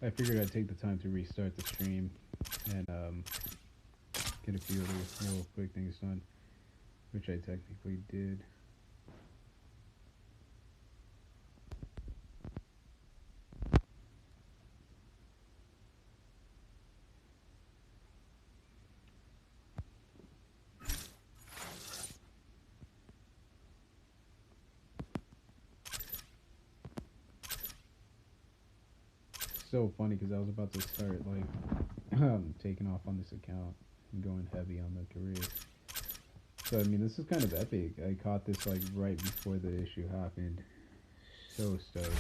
I figured I'd take the time to restart the stream and get a few other little quick things done, which I technically did. So funny because I was about to start like taking off on this account and going heavy on the career. So I mean, this is kind of epic. I caught this like right before the issue happened. So stoked.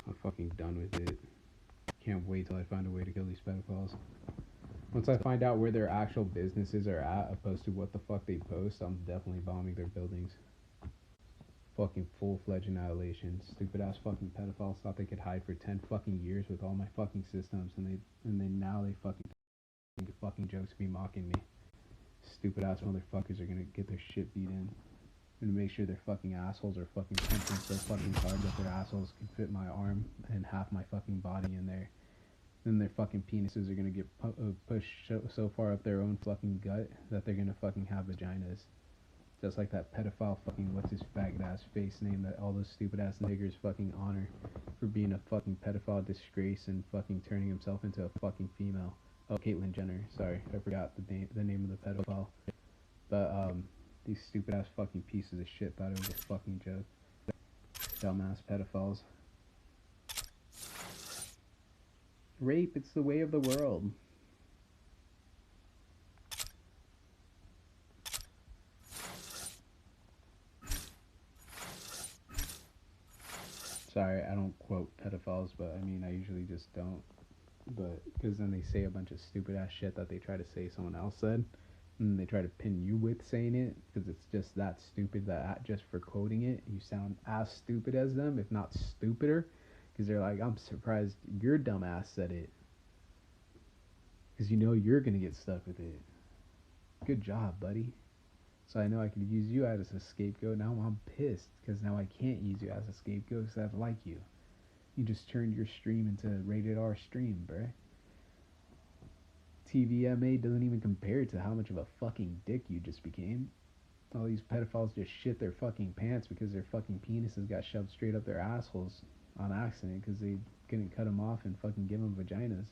I'm fucking done with it. Can't wait till I find a way to kill these pedophiles. Once I find out where their actual businesses are at, opposed to what the fuck they post, I'm definitely bombing their buildings. Fucking full-fledged annihilation. Stupid ass fucking pedophiles thought they could hide for 10 fucking years with all my fucking systems, and then now they fucking jokes be mocking me. Stupid ass motherfuckers are gonna get their shit beat in. I'm gonna make sure their fucking assholes are fucking pumping so fucking hard that their assholes can fit my arm and half my fucking body in there. Then their fucking penises are gonna get pushed so far up their own fucking gut that they're gonna fucking have vaginas. Just like that pedophile fucking what's his faggot ass face name that all those stupid ass niggers fucking honor for being a fucking pedophile disgrace and fucking turning himself into a fucking female. Oh, Caitlyn Jenner. Sorry, I forgot the name of the pedophile. But these stupid ass fucking pieces of shit thought it was a fucking joke. Dumbass pedophiles. Rape, it's the way of the world. Sorry, I don't quote pedophiles, but I mean, I usually just don't. But, because then they say a bunch of stupid ass shit that they try to say someone else said. And they try to pin you with saying it, because it's just that stupid that just for quoting it, you sound as stupid as them, if not stupider. Because they're like, I'm surprised your dumb ass said it. Because you know you're going to get stuck with it. Good job, buddy. So I know I could use you as a scapegoat. Now I'm pissed because now I can't use you as a scapegoat because I don't like you. You just turned your stream into a rated R stream, bruh. TVMA doesn't even compare to how much of a fucking dick you just became. All these pedophiles just shit their fucking pants because their fucking penises got shoved straight up their assholes on accident because they couldn't cut them off and fucking give them vaginas.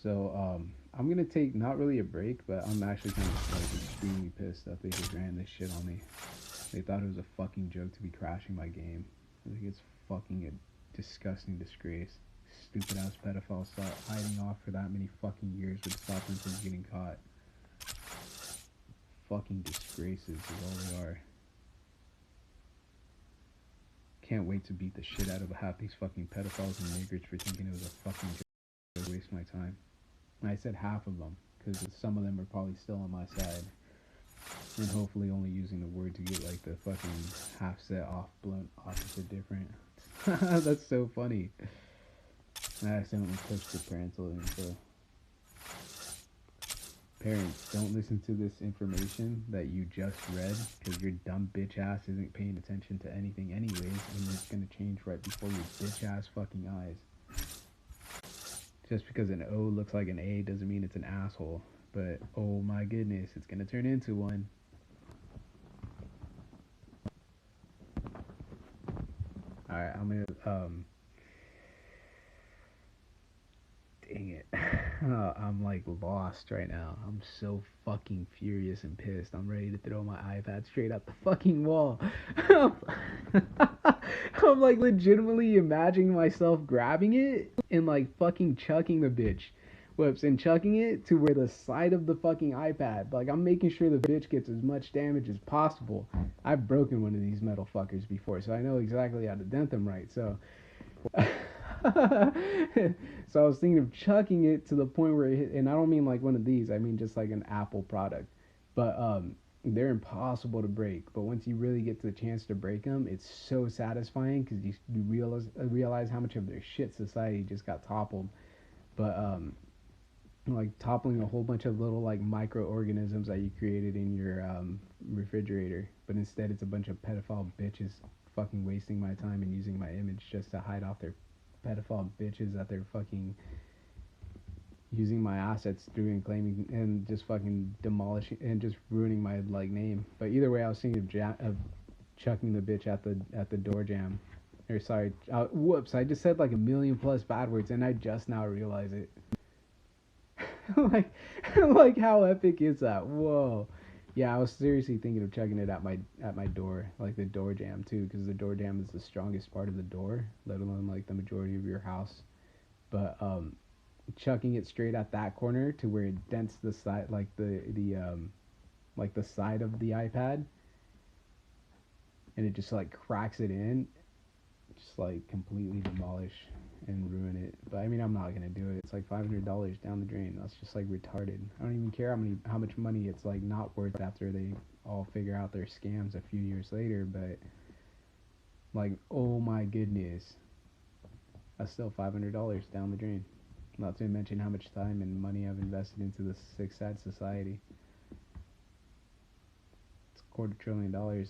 So, I'm gonna take not really a break, but I'm actually kind of like extremely pissed that they just ran this shit on me. They thought it was a fucking joke to be crashing my game. I think it's fucking a disgusting disgrace. Stupid ass pedophiles start hiding off for that many fucking years would stop them from getting caught. Fucking disgraces is all they are. Can't wait to beat the shit out of half these fucking pedophiles and niggers for thinking it was a fucking joke to waste my time. And I said half of them, because some of them are probably still on my side. And hopefully only using the word to get like the fucking half set off blunt opposite different. That's so funny. I accidentally pushed the parental info. Parents, don't listen to this information that you just read, because your dumb bitch ass isn't paying attention to anything anyways, and it's gonna change right before your bitch ass fucking eyes. Just because an O looks like an A doesn't mean it's an asshole. But oh my goodness, it's gonna turn into one. Alright, I'm gonna dang it. I'm like lost right now. I'm so fucking furious and pissed. I'm ready to throw my iPad straight out the fucking wall. I'm like legitimately imagining myself grabbing it and like fucking chucking the bitch. Whoops, and chucking it to where the side of the fucking iPad. Like I'm making sure the bitch gets as much damage as possible. I've broken one of these metal fuckers before, so I know exactly how to dent them right. So so I was thinking of chucking it to the point where it hit, and I don't mean like one of these, I mean just like an Apple product. But they're impossible to break. But once you really get to the chance to break them, it's so satisfying because you realize how much of their shit society just got toppled. But like toppling a whole bunch of little like microorganisms that you created in your refrigerator, but instead it's a bunch of pedophile bitches fucking wasting my time and using my image just to hide off their pedophile bitches that they're fucking using my assets through and claiming and just fucking demolishing and just ruining my like name. But either way, I was thinking of chucking the bitch at the door jam. Or sorry, whoops! I just said like a million plus bad words, and I just now realize it. like, like how epic is that? Whoa. Yeah, I was seriously thinking of chucking it at my door, like the door jam too, because the door jam is the strongest part of the door, let alone like the majority of your house. But chucking it straight at that corner to where it dents the side, like the side of the iPad, and it just like cracks it in, just like completely demolish and ruin it. But I mean, I'm not gonna do it. It's like $500 down the drain. That's just like retarded. I don't even care how much money it's like not worth after they all figure out their scams a few years later. But like, oh my goodness, that's still $500 down the drain. Not to mention how much time and money I've invested into this sick, sad society. It's $250 billion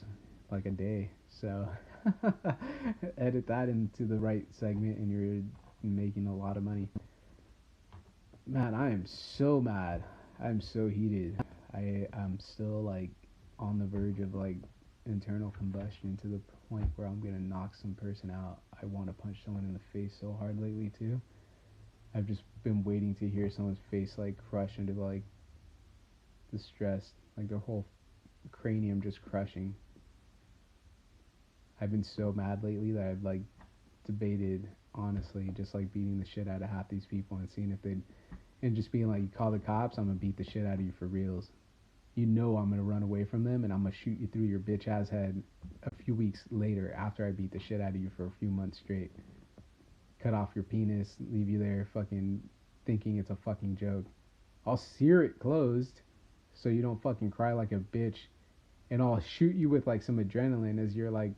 like a day. So edit that into the right segment and you're making a lot of money. Man, I am so mad. I'm so heated. I'm still like on the verge of like internal combustion to the point where I'm gonna knock some person out. I want to punch someone in the face so hard lately too. I've just been waiting to hear someone's face like crush into like the stress, like their whole cranium just crushing. I've been so mad lately that I've like debated honestly just like beating the shit out of half these people and seeing if they'd and just being like, you call the cops, I'm gonna beat the shit out of you for reals. You know I'm gonna run away from them and I'm gonna shoot you through your bitch ass head a few weeks later after I beat the shit out of you for a few months straight. Cut off your penis, leave you there fucking thinking it's a fucking joke. I'll sear it closed so you don't fucking cry like a bitch, and I'll shoot you with like some adrenaline as you're like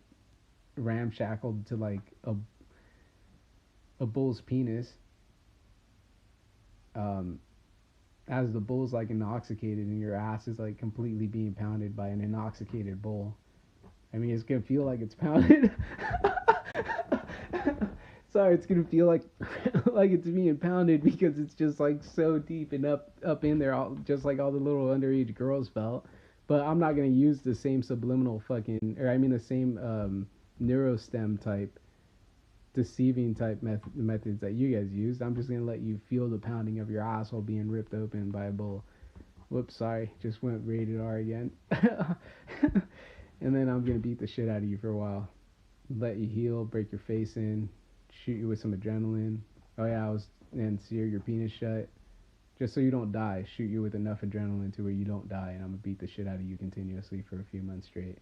ramshackled to like a bull's penis. Um, as the bull's like intoxicated and your ass is like completely being pounded by an intoxicated bull. I mean, it's gonna feel like it's pounded. Sorry, it's gonna feel like like it's being pounded because it's just like so deep and up in there, all, just like all the little underage girls felt. But I'm not gonna use the same subliminal fucking, or I mean the same neurostem type deceiving type methods that you guys used. I'm just gonna let you feel the pounding of your asshole being ripped open by a bull. Whoops, sorry, just went rated R again. And then I'm gonna beat the shit out of you for a while. Let you heal, break your face in, shoot you with some adrenaline. Oh yeah, and sear your penis shut. Just so you don't die, shoot you with enough adrenaline to where you don't die, and I'm gonna beat the shit out of you continuously for a few months straight.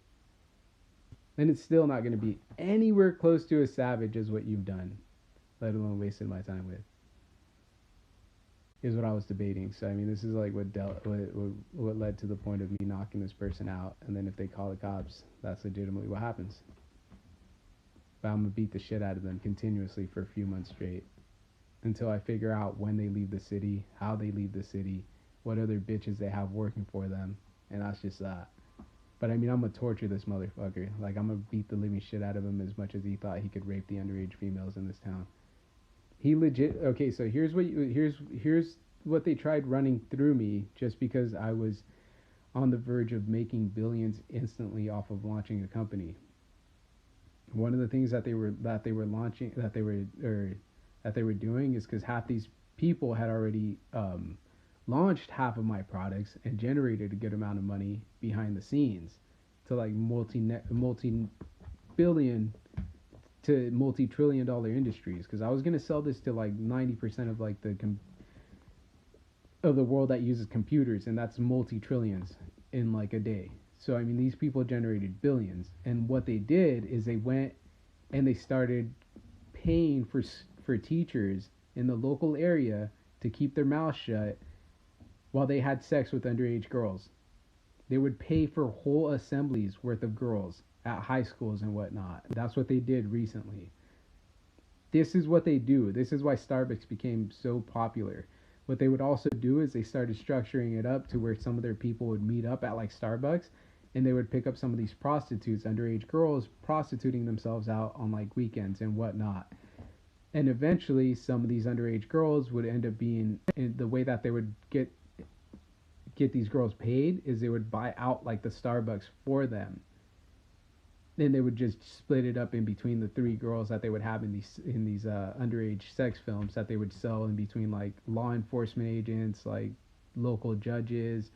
And it's still not gonna be anywhere close to as savage as what you've done, let alone wasted my time with. Is what I was debating. So I mean, this is like what led to the point of me knocking this person out, and then if they call the cops, that's legitimately what happens. But I'm gonna beat the shit out of them continuously for a few months straight until I figure out when they leave the city, how they leave the city, what other bitches they have working for them, and that's just that. But I mean, I'm gonna torture this motherfucker. Like I'm gonna beat the living shit out of him as much as he thought he could rape the underage females in this town. He legit. Okay, so here's what they tried running through me just because I was on the verge of making billions instantly off of launching a company. One of the things that they were launching that they were doing is because half these people had already launched half of my products and generated a good amount of money behind the scenes to like multi billion to multi-trillion dollar industries, because I was going to sell this to like 90% of like of the world that uses computers, and that's multi-trillions in like a day. So I mean, these people generated billions, and what they did is they went and they started paying for teachers in the local area to keep their mouth shut while they had sex with underage girls. They would pay for whole assemblies worth of girls at high schools and whatnot. That's what they did recently. This is what they do. This is why Starbucks became so popular. What they would also do is they started structuring it up to where some of their people would meet up at like Starbucks, and they would pick up some of these prostitutes, underage girls prostituting themselves out on like weekends and whatnot. And eventually some of these underage girls would end up being, in the way that they would get these girls paid is they would buy out like the Starbucks for them. Then they would just split it up in between the three girls that they would have in these underage sex films that they would sell in between like law enforcement agents, like local judges,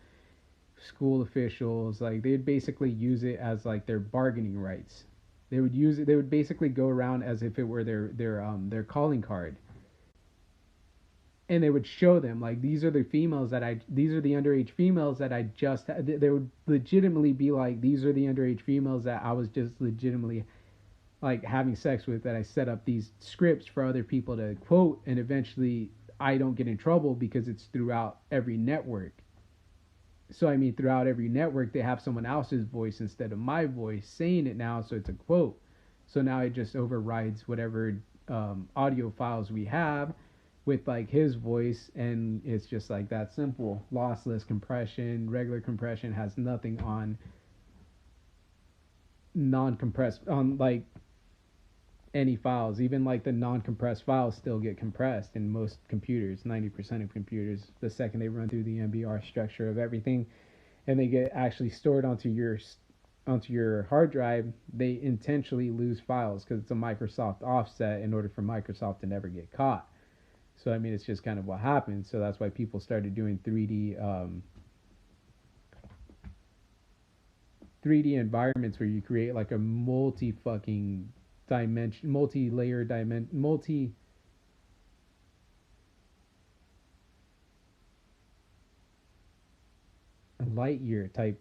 school officials. Like they'd basically use it as like their bargaining rights. They would use it. They would basically go around as if it were their calling card, and they would show them like these are the underage females that I just had. They would legitimately be like, these are the underage females that I was just legitimately like having sex with, that I set up these scripts for other people to quote, and eventually I don't get in trouble because it's throughout every network. So I mean, throughout every network they have someone else's voice instead of my voice saying it now, so it's a quote. So now it just overrides whatever audio files we have with like his voice, and it's just like that simple. Lossless compression, regular compression has nothing on non-compressed on like any files. Even like the non-compressed files still get compressed in most computers. 90% of computers, the second they run through the MBR structure of everything and they get actually stored onto your hard drive, they intentionally lose files because it's a Microsoft offset in order for Microsoft to never get caught. So I mean, it's just kind of what happens. So that's why people started doing 3D environments where you create like a multi fucking dimension, multi-layer dimension, multi light year type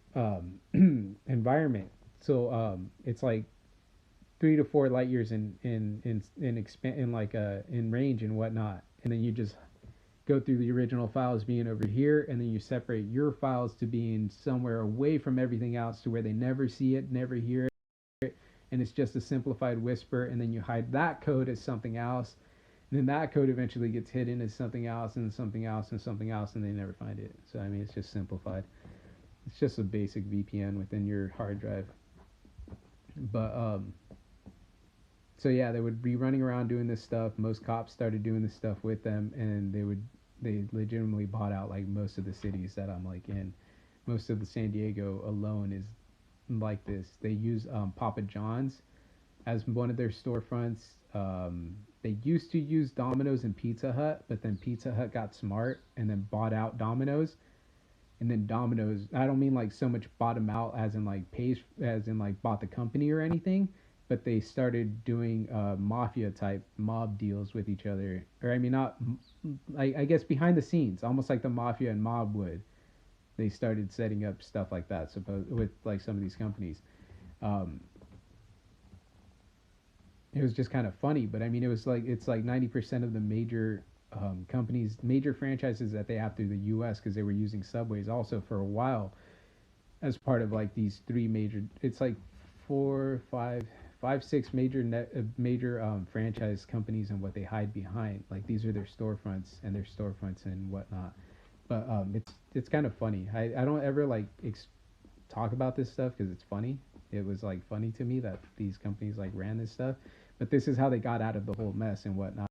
environment. So it's like 3 to 4 light years in expand in like in range and whatnot, and then you just go through the original files being over here, and then you separate your files to being somewhere away from everything else to where they never see it, never hear it, and it's just a simplified whisper, and then you hide that code as something else, and then that code eventually gets hidden as something else and something else and something else, and they never find it. So I mean, it's just simplified. It's just a basic VPN within your hard drive. But so yeah, they would be running around doing this stuff. Most cops started doing this stuff with them, and they legitimately bought out like most of the cities that I'm like in. Most of the San Diego alone is like this. They use Papa John's as one of their storefronts. They used to use Domino's and Pizza Hut, but then Pizza Hut got smart and then bought out Domino's. And then Domino's, I don't mean like so much bought them out as in like pays, as in like bought the company or anything, but they started doing mafia type mob deals with each other. Or I mean, not, I guess behind the scenes, almost like the mafia and mob would. They started setting up stuff like that, suppose with like some of these companies. Um, it was just kind of funny. But I mean, it was like it's like 90% of the major companies, major franchises that they have through the U.S. because they were using subways also for a while as part of like these three major. It's like four, five, six major franchise companies and what they hide behind. Like these are their storefronts and their storefronts and whatnot. But it's kind of funny. I don't ever like talk about this stuff because it's funny. It was like funny to me that these companies like ran this stuff, but this is how they got out of the whole mess and whatnot.